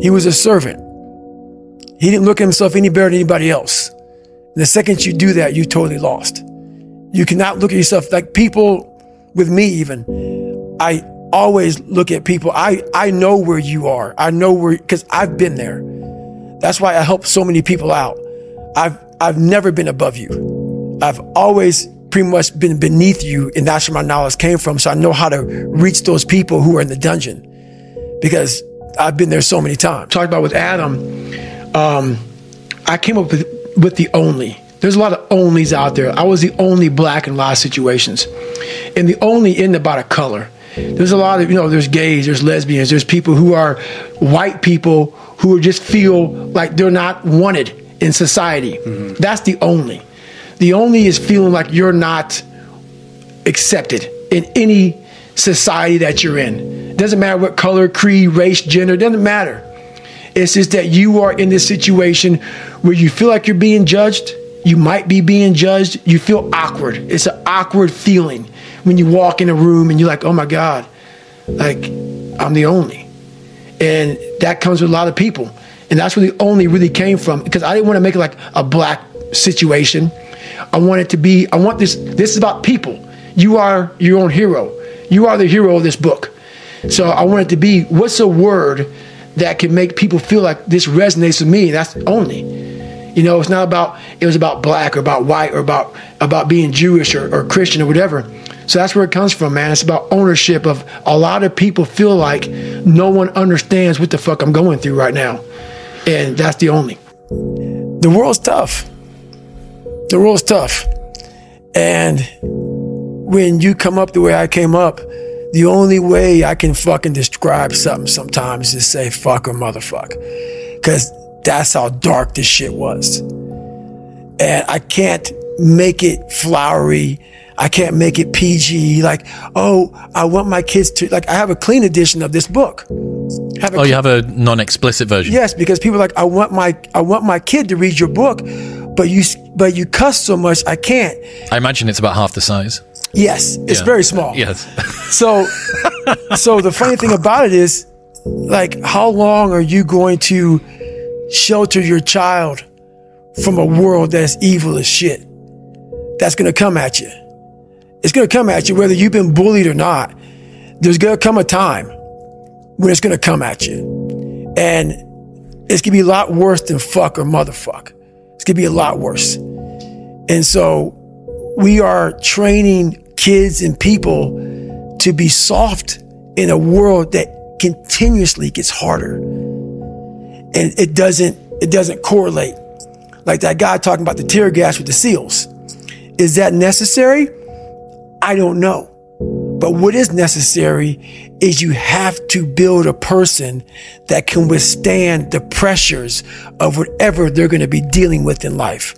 He was a servant. He didn't look at himself any better than anybody else. And the second you do that, you totally lost. You cannot look at yourself like people with me even. I always look at people. I know where you are. I know where, because I've been there. That's why I help so many people out. I've never been above you. I've always pretty much been beneath you, and that's where my knowledge came from. So I know how to reach those people who are in the dungeon, because I've been there so many times. Talked about with Adam, I came up with the only. There's a lot of onlys out there. I was the only black in a lot of situations. And the only isn't about a color. There's a lot of, there's gays, there's lesbians, there's people who are white people who just feel like they're not wanted in society. Mm-hmm. That's the only. The only is feeling like you're not accepted in any society that you're in. It doesn't matter what color, creed, race, gender, it doesn't matter. It's just that you are in this situation where you feel like you're being judged. You might be being judged. You feel awkward. It's an awkward feeling when you walk in a room and you're like, oh my God, like I'm the only. And that comes with a lot of people. And that's where the only really came from, because I didn't want to make it like a black situation. I want this is about people. You are your own hero. You are the hero of this book. So I want it to be, what's a word that can make people feel like this resonates with me? That's only. It's not about, it was about black or about white or about being Jewish or Christian or whatever. So that's where it comes from, man. It's about ownership of, a lot of people feel like no one understands what the fuck I'm going through right now. And that's the only. The world's tough. The world's tough. And when you come up the way I came up, the only way I can fucking describe something sometimes is say fuck or motherfuck. Because that's how dark this shit was. And I can't make it flowery. I can't make it PG. Like, oh, I want my kids to, like, I have a clean edition of this book. You have a non-explicit version? Yes, because people are like, I want my kid to read your book, but you cuss so much, I can't. I imagine it's about half the size. Yes, it's very small. Yes. So the funny thing about it is, like, how long are you going to shelter your child from a world that's evil as shit? That's going to come at you. It's going to come at you whether you've been bullied or not. There's going to come a time when it's going to come at you. And it's going to be a lot worse than fuck or motherfuck. It's going to be a lot worse. And so we are training kids and people to be soft in a world that continuously gets harder. And it doesn't correlate. Like that guy talking about the tear gas with the SEALs. Is that necessary? I don't know. But what is necessary is you have to build a person that can withstand the pressures of whatever they're going to be dealing with in life.